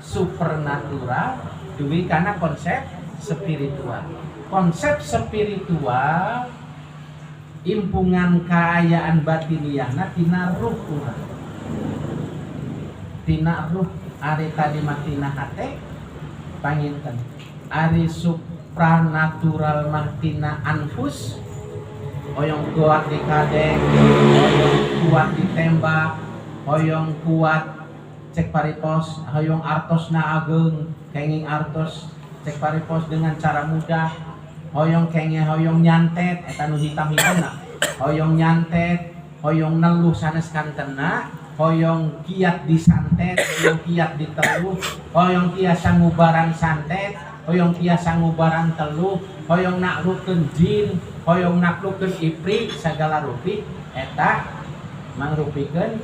supernatural, duwi karena konsep spiritual. Konsep spiritual impungan kaayaan batiniyahna tina ruh urang. Tina ruh ari tadi mah tina hate panginten. Ari supranatural mah tina anfus. Hoyong kuat dikadeng, hoyong kuat ditembak, hoyong kuat cek paripos, hoyong artosna ageng, kenging artos cek paripos dengan cara mudah. Hoyong kenge hoyong nyantet eta nu hitam-hitamna, hoyong nyantet, hoyong neluh sanes kantena, hoyong kiat disantet, hoyong kiat diteluh, hoyong tiasa ngubaran santet, hoyong tiasa ngubaran teluh, hoyong naklukeun jin, hoyong naklukeun ifrit sagala rupi eta mangrupikeun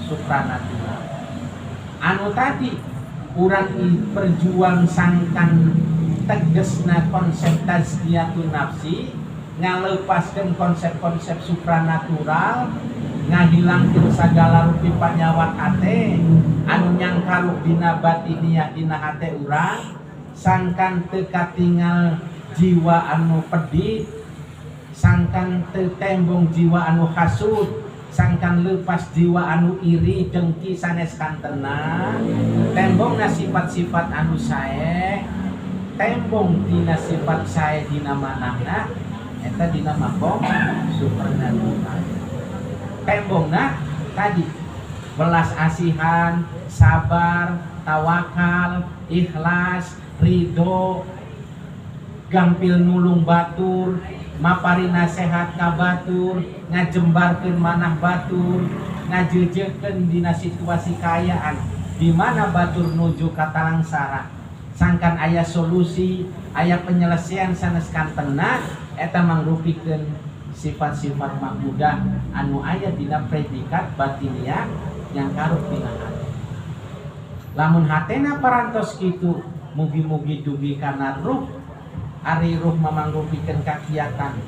supranatural. Anu tadi urang berjuang sangkan tegesna konsep tazkiyatun nafsi, ngalepaskeun konsep-konsep supranatural, ngahilangkeun sagala rupi panyawat hate anu nyangkarup dina batiniyah dina hate urang, sangkan teu katingal jiwa anu pedih, sangkan teu tembong jiwa anu hasud, sangkan lepas jiwa anu iri dengki sanes kantena, tembongna sifat-sifat anu sae, tembong dina sifat sae dina manahna eta dina makom supernatural. Tembongna tadi welas asihan, sabar, tawakal, ikhlas, ridho, gampil nulung batur, mapari nasehat ka batur, ngajembarkeun manah batur, ngajeujekeun dina situasi kaayaan di mana batur nuju ka talangsara. Sangkan aya solusi, aya penyelesaian sanes kantena eta mangrupikeun sifat-sifat mahmudah anu aya dina predikat batiniyah yang karup dina hati. Lamun hatena parantos kitu mugi-mugi dugi kana ruh, ari ruh mamangrupikeun kakiatan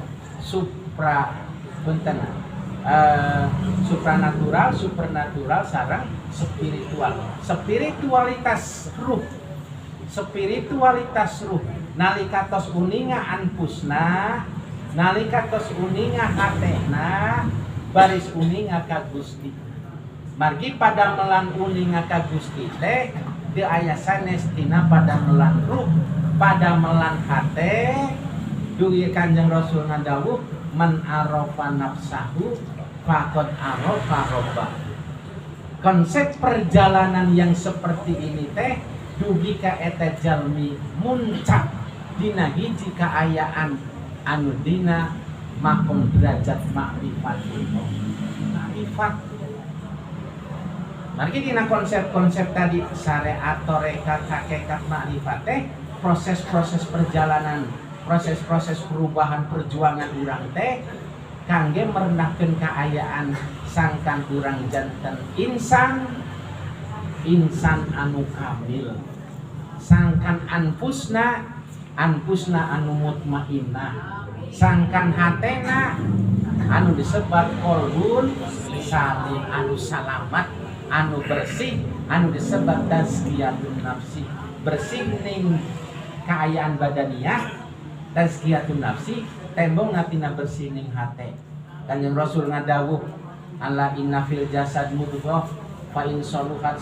supranatural, supernatural sareng spiritual. Spiritualitas ruh, nalika tos uninga anpusna, nalika tos uninga hatena, baris uninga ka Gusti. Margi pada melan uninga ka Gusti teh teu aya sanes tina pada melan ruh, pada melan hate. Dugi Kanjeng Rasul ngandawuh man arafa nafsahu faqad arafa rabbah. Konsep perjalanan yang seperti ini teh dugi ka eta jalmi muncak dina hiji kaayaan anu dina makom derajat makrifat. Margi dina konsep-konsep tadi syariat toreka hakikat makrifat teh proses-proses perjalanan, proses-proses perubahan perjuangan urang teh kangge merendahkeun kaayaan sangkan urang janten insan anu kamil, sangkan anpusna anu mutmainnah, sangkan hatena anu disebat qalbun salim, anu salamat, anu bersih, anu disebat tazkiyatun nafsi, bersih ning kaayaan badaniyah, tazkiyatun nafsi tembong natina bersih ning hate. Kanjeng Rasul ngadawuh ala inna fil jasad mudghah fa in soluhat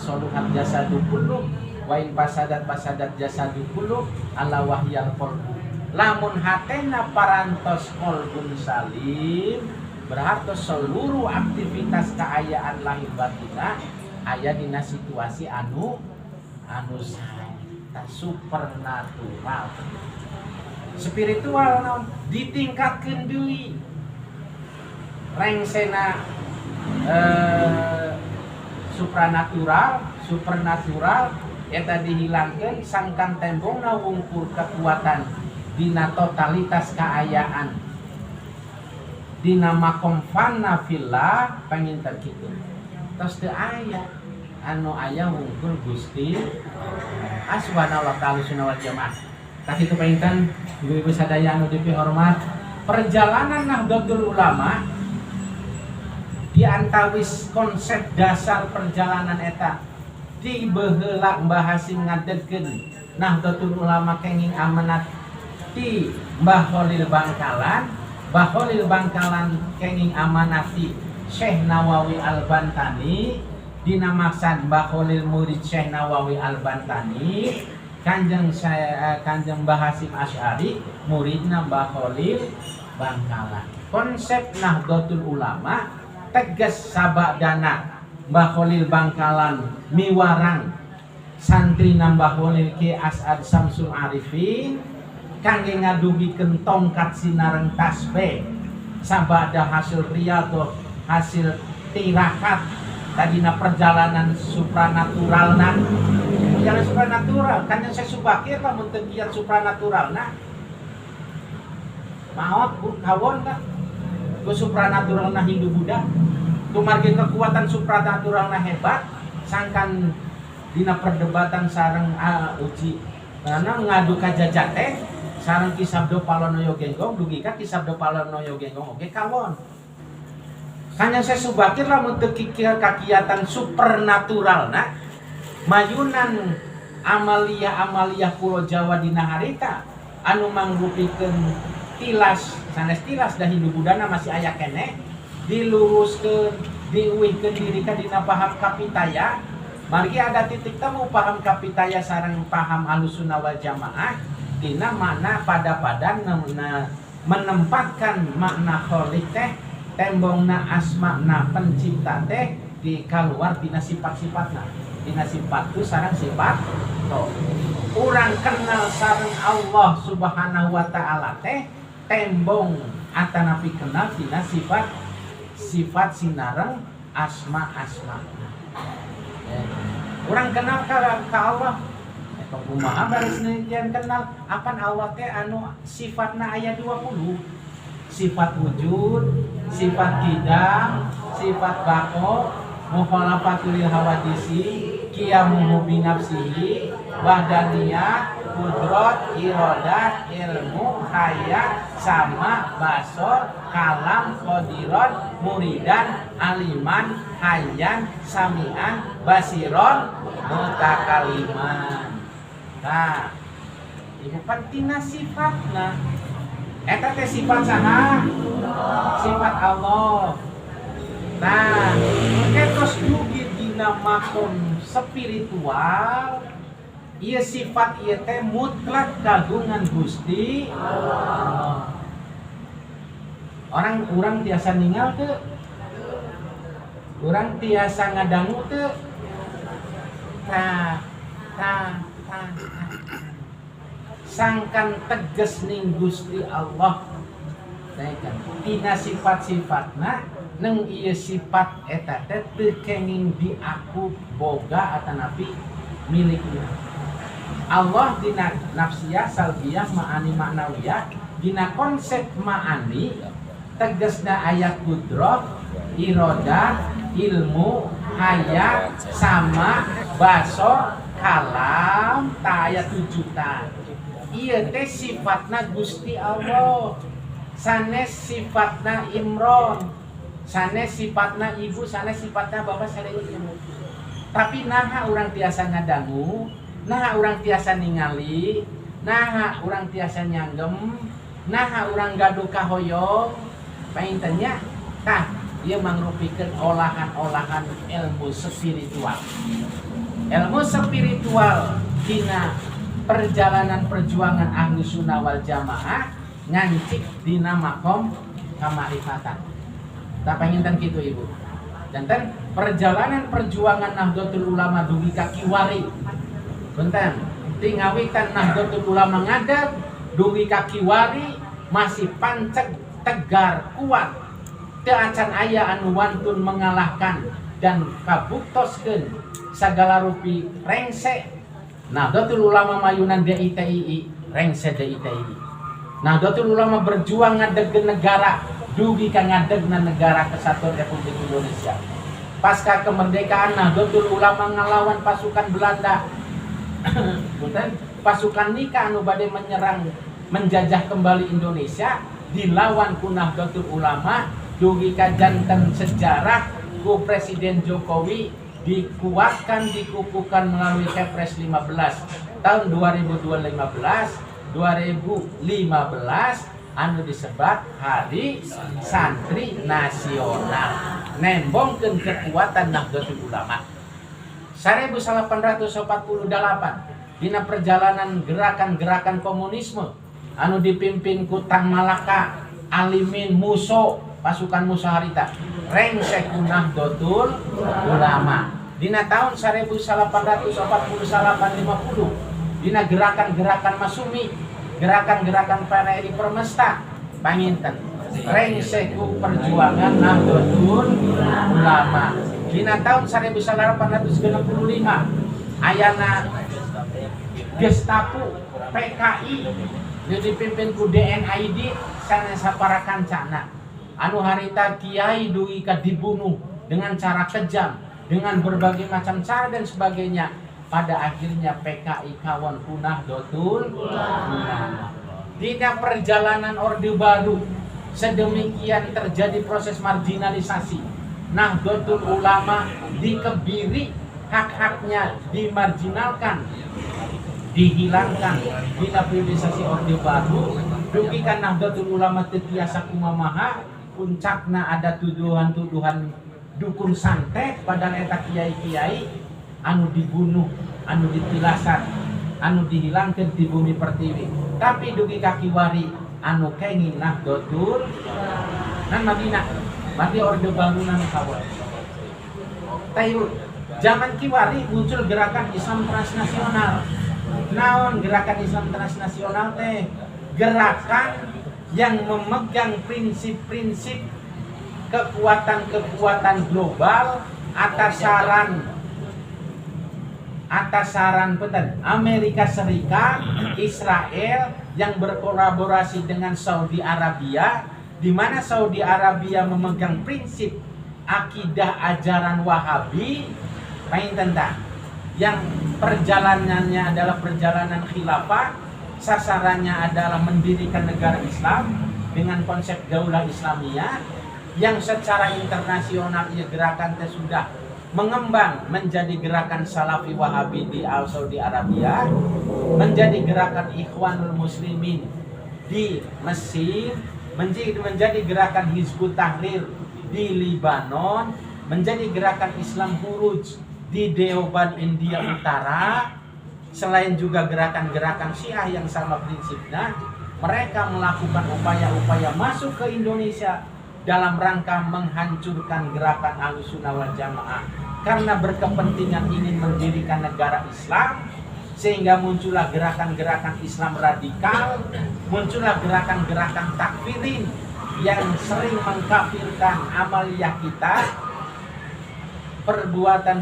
jasadu kullu wa in fasadat jasadu kullu ala wahyal qalbu. Lamun hatena parantos qalbun salim, berarti seluruh aktivitas kaayaan lahir batinna aya dina situasi anu supernatural. Spiritual naon ditingkatkeun deui. Rengsena supernatural eta dihilangkeun sangkan tembongna wungkur kekuatan dina totalitas kaayaan dina makom fanna fillah panginten kitu. Tos teu aya anu aya wungkul Gusti Subhanahu wa ta'ala Sunnah wal Jamaah. Tah kitu panginten ibu-ibu sadaya anu dipihormat, perjalanan Nahdlatul Ulama di antawis konsep dasar perjalanan eta di baheula Mbah Hasim ngadegkeun Nahdlatul Ulama kenging amanat ti Mbah Khalil Bangkalan. Mbah Khalil Bangkalan kenging amanati Syekh Nawawi Al-Bantani dina maksad Mbah Khalil murid Syekh Nawawi Al-Bantani, Kanjeng Mbah Hasim Asy'ari muridna Mbah Khalil Bangkalan. Konsep Nahdlatul Ulama tegas sabadana Mbah Khalil Bangkalan miwarang santri Mbah Khalil Ki As'ad Samsul Arifin kangge ngadugikeun tongkat sinareng tasbih sabada hasil riyadhah hasil tirakat tadina perjalanan supranaturalna. Jalan supranatural kan yang saya subakir lamun teu kiat supranaturalna maot kawon kan ku supranaturalna Hindu Buddha kumargi kekuatan supranaturalna hebat sangkan dina perdebatan sareng uji karena ngadu ka jajate sareng Ki Sabdo Palonoyo Genggong dugi ka Ki Sabdo Palonoyo Genggong oge kawon. Kanya saya subakir lamun teu kakiatan supernaturalna mayunan amalia Pulau Jawa dina harita anu mangrupikeun tilas sanes tilas dah Hindu Budana masih aya keneh diluruskeun diuwihkeun diri ka dina paham kapitaya. Margi ada titik temu paham kapitaya sareng paham Ahlussunnah wal Jamaah dina makna pada-padan menempatkan makna khaliq teh tembongna asmana pencipta teh di kaluar dina sifat-sifatna. Dina sifat itu sareng sifat toh. Urang kenal sareng Allah Subhanahu wa ta'ala teh tembong atanapi kenal dina sifat sinareng asma-asma. Urang kenal ka Allah kumaha baris nejan kenal apan Allah teh anu sifatna aya 20. Sifat wujud, sifat qidam, sifat baqa, mukhalafatul hawadisi, qiyamuhu bi nafsihi, wahdaniyah, qudrat, iradah, ilmu, hayat, sama, basor, kalam, qadiran, muridan, aliman, hayyan, sami'an, basiron, mutakaliman. Nah, ibu pentingna sifatna. Eta teh sifat saha? Sifat Allah. Nah, terus dugi dina makom spiritual, ieu sifat ieu teh mutlak kagungan Gusti Allah. Orang tiasa ningal teu? Urang tiasa ngadangu teu? Sangkan teges ning Gusti Allah tina sifat-sifatna neng ieu sifat eta teh teu kenging diaku boga atanapi milikna. Allah dina nafsiyah, salbiyah, ma'ani, ma'nawiyah dina konsep ma'ani tegesna aya kudrah, iradah, ilmu, hayat, sama, basor, kalam, ta aya 7 ta. Ieu teh sifatna Gusti Allah. Sanes sifatna Imron, sanes sifatna ibu, sanes sifatna bapak, sanes ibu. Tapi naha urang tiasa ngadangu, naha urang tiasa ningali, naha urang tiasa nyanggem, naha urang gaduh kahoyong. Paintenya tah ieu mangrupikeun olahan-olahan ilmu spiritual. Ilmu spiritual dina perjalanan perjuangan Ahlussunnah wal Jamaah ngancik dina makom kamarifatan. Tak penginten kitu ibu. Janten perjalanan perjuangan Nahdlatul Ulama dugi ka Kiwari. Benten, tingawitan Nahdlatul Ulama ngadeg dugi ka Kiwari masih panceg tegar kuat. Teu acan aya anu wantun mengalahkan dan kabuktoskeun sagala rupi rengse. Nahdlatul Ulama mayunan DITII rengse DITII. Nahdlatul Ulama berjuang ngadeg negara dugi ka ngadegna negara Kesatuan Republik Indonesia. Pasca kemerdekaan Nahdlatul Ulama ngalawan pasukan Belanda. Pasukan Nika anu bade menyerang menjajah kembali Indonesia dilawan ku Nahdlatul Ulama dugi ka janten sejarah ku Presiden Jokowi dikuatkan dikukuhkan melalui Kepres 15 tahun 2015 anu disebat Hari Santri Nasional nembongkeun kekuatan Nahdlatul Ulama. 1848 dina perjalanan gerakan-gerakan komunisme anu dipimpin ku Tang Malaka, Alimin, Muso, pasukan Musa Harita rengse ku Nahdlatul Ulama. Dina tahun 1848-50 dina gerakan-gerakan Masumi, gerakan-gerakan PRI Permesta panginten rengse ku perjuangan Nahdlatul Ulama. Dina tahun 1865 ayana Gestapo PKI yang dipimpin ku DNID sanes para kancana anu harita kiai dugi ka dibunuh dengan cara kejam dengan berbagai macam cara dan sebagainya. Pada akhirnya PKI kawan ku Nahdlatul Ulama. Dina perjalanan Orde Baru sedemikian terjadi proses marginalisasi. Nahdlatul Ulama dikebiri, hak-haknya dimarginalkan, dihilangkan. Dina periodisasi Orde Baru dugi ka Nahdlatul Ulama teu tiasa kumaha, puncakna ada tuduhan-tuduhan dukun santet pada eta kiai-kiai anu dibunuh, anu ditilasan, anu dihilangkan di bumi pertiwi. Tapi dugi ka Kiwari anu kenging Nahdlatul nan Madinah berarti Orde Baru nan kawan. Tayu zaman Kiwari muncul gerakan Islam transnasional. Naon gerakan Islam transnasional teh? Gerakan yang memegang prinsip-prinsip kekuatan-kekuatan global atas saran Amerika Serikat, Israel yang berkolaborasi dengan Saudi Arabia, di mana Saudi Arabia memegang prinsip akidah ajaran Wahabi, yang perjalanannya adalah perjalanan khilafah, sasarannya adalah mendirikan negara Islam dengan konsep daulah Islamiyah yang secara internasional ia gerakan sudah mengembang menjadi gerakan Salafi Wahabi di Saudi Arabia, menjadi gerakan Ikhwanul Muslimin di Mesir, menjadi gerakan Hizbut Tahrir di Libanon, menjadi gerakan Islam Huruj di Deoban India Utara. Selain juga gerakan-gerakan Syiah yang sama prinsipnya, mereka melakukan upaya-upaya masuk ke Indonesia dalam rangka menghancurkan gerakan Ahlussunnah wal Jamaah karena berkepentingan ingin mendirikan negara Islam, sehingga muncullah gerakan-gerakan Islam radikal, muncullah gerakan-gerakan takfirin yang sering mengkafirkan amaliyah kita, perbuatan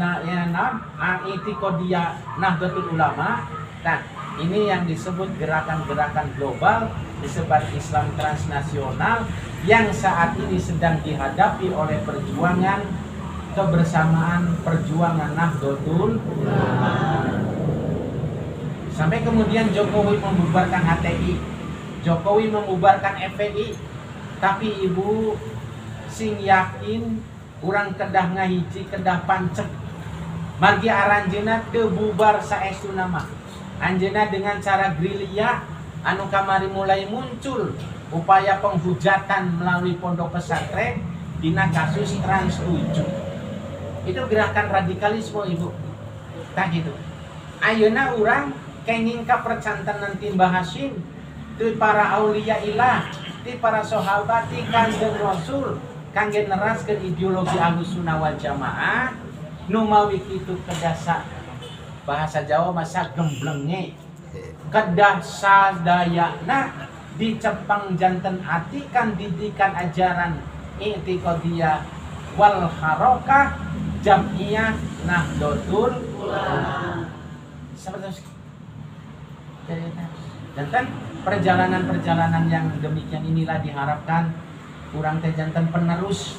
i'tiqadiyah Nahdlatul Ulama. Nah, ini yang disebut gerakan-gerakan global, disebut Islam transnasional yang saat ini sedang dihadapi oleh perjuangan kebersamaan perjuangan Nahdlatul Ulama. Sampai kemudian Jokowi membubarkan HTI, Jokowi membubarkan FPI, tapi ibu sing yakin urang kedah ngahiji kedah pancek margi aranjeuna teu bubar saestuna mah. Anjeuna dengan cara gerilya anu kamari mulai muncul upaya penghujatan melalui pondok pesantren dina kasus Trans 7. Itu gerakan radikalisme ibu. Tah gitu. Ayeuna urang kenging ka percantenan ti Mbah Hasyim, ti para aulia ilah, ti para sahabat, ti Kanjeng Rasul, kangge neraskeun ideologi Ahlussunnah wal Jamaah nu mawi kitu kedasa bahasa Jawa masa gemblenge kedah sadayana dicepang janten ati kan didikan ajaran i'tiqadiyah wal harakah jam'iyah Nahdlatul Ulama. Seperti janten perjalanan-perjalanan yang demikian inilah diharapkan urang teh janten penerus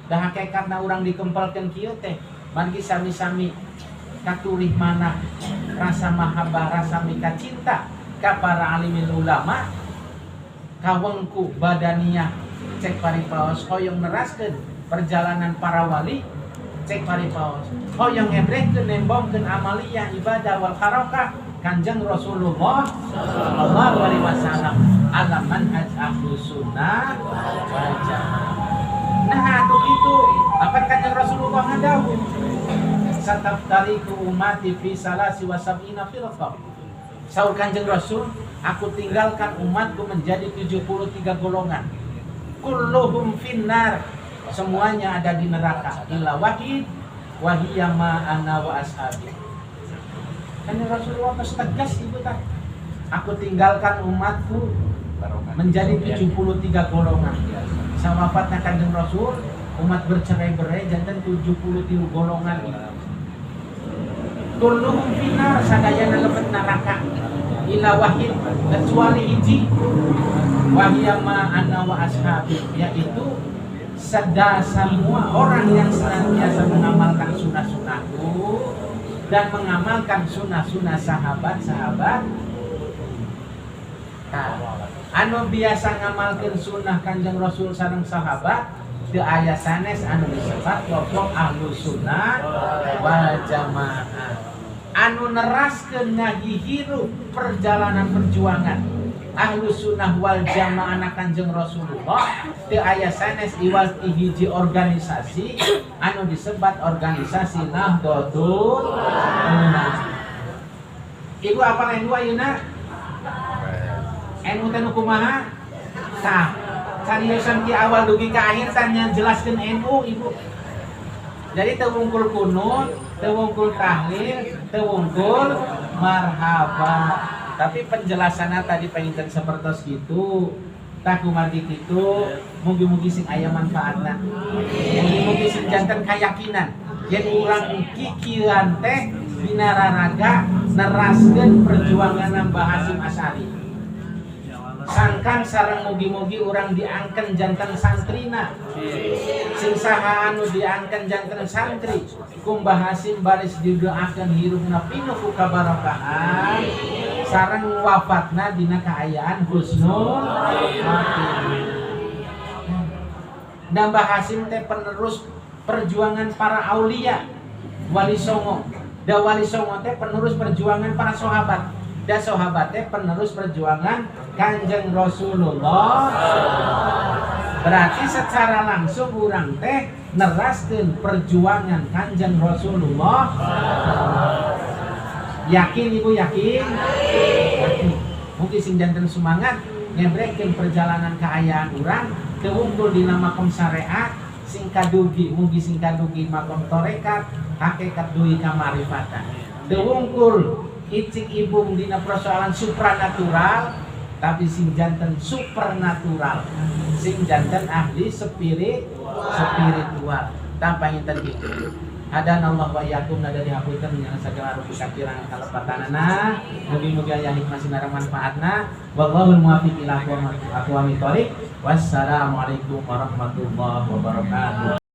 dah hakikatna urang dikempelkeun kieu teh margi sami-sami katurih mana rasa mahabbah rasa mika cinta ka para alimil ulama kawengku badaniyah cek paripaos hoyong neraskeun perjalanan para wali cek paripaos hoyong ngebrehkeun nembongkeun amaliyah ibadah wal harakah Kanjeng Rasulullah sallallahu alaihi wasallam ala manhaj Ahlussunnah wal Jamaah. Nah, atuh kitu apa Kanjeng Rasulullah ngadawu sataftariqu ummati fi salasi wa sab'ina firqah. Saur Kanjeng Rasul, aku tinggalkan umatku menjadi 73 golongan. Kulluhum finnar, semuanya ada di neraka. Illa wahid wa hiya ma ana wa ashabi. Kanjeng Rasulullah tegas itu tah. Aku tinggalkan umatku menjadi 73 golongan. Sawafatna Kanjeng Rasul, umat bercerai-berai jantan 73 golongan. Kulluhum finnar, sadayana lebet neraka. Ila wahid, kecuali hiji. Wahiyama ana wa ashabi, yaitu semua orang yang senantiasa mengamalkan sunnah-sunnahku dan mengamalkan sunnah-sunnah sahabat-sahabat. Anu biasa ngamalkeun sunnah Kanjeng Rasul sareng sahabat teu aya sanes anu disebat kelompok Ahlussunnah wal Jamaah. Anu neraskeun ngahihirup perjalanan perjuangan Ahlussunnah wal Jamaah na Kanjeng Rasulullah teu aya sanes iwal hiji organisasi anu disebat organisasi Nahdlatul Ulama. Ibu apa lain dua ayeuna? NU teh nu kumaha? Tah, sariosan ti awal dugi ka akhir tanya jelaskeun NU ibu. Jadi teu wungkul kunut, teu wungkul tahlil, teu wungkul marhaba. Tapi penjelasanna tadi penginten sapertos kitu. Tah kumargi kitu, mugi-mugi sing aya manfaatna. Mugi-mugi sing janten kayakinan. Yen urang kikiran teh binararaga neraskeun perjuangan Mbah Hasyim Asy'ari. Sangkan sareng mugi-mugi orang diangken jantan santrina sing saha anu diangken jantan santri ku Mbah Hasyim baris didoakeun hirupna pinuh ku kabarakahan sareng wafatna dina kaayaan husnul khatimah. Dan Mbah Hasyim teh penerus perjuangan para aulia wali songo. Da wali songo teh penerus perjuangan para sahabat. Dan sahabatnya penerus perjuangan Kanjeng Rasulullah. Berarti secara langsung orang teh neraskeun perjuangan Kanjeng Rasulullah. Yakin ibu yakin? Yakin. Mungkin sing janten semangat ngebrekeun perjalanan kaayaan urang teu wungkul dina makom syariat sing kadugi mugi sing kadugi makom tarekat hakikat duwi kamarifatan. Teu wungkul icik ibung dina persoalan supranatural tapi sing janten supernatural sing janten ahli spiritual tanpa inten gitu. Hadan Allah wa yakum nada dihapuikeun nya sagala rupi sakiran kalepatanana mugi-mugi aya hikmah sinareng manfaatna wallahul muwaffiq ila aqwamit thoriq. Wassalamualaikum warahmatullahi wabarakatuh.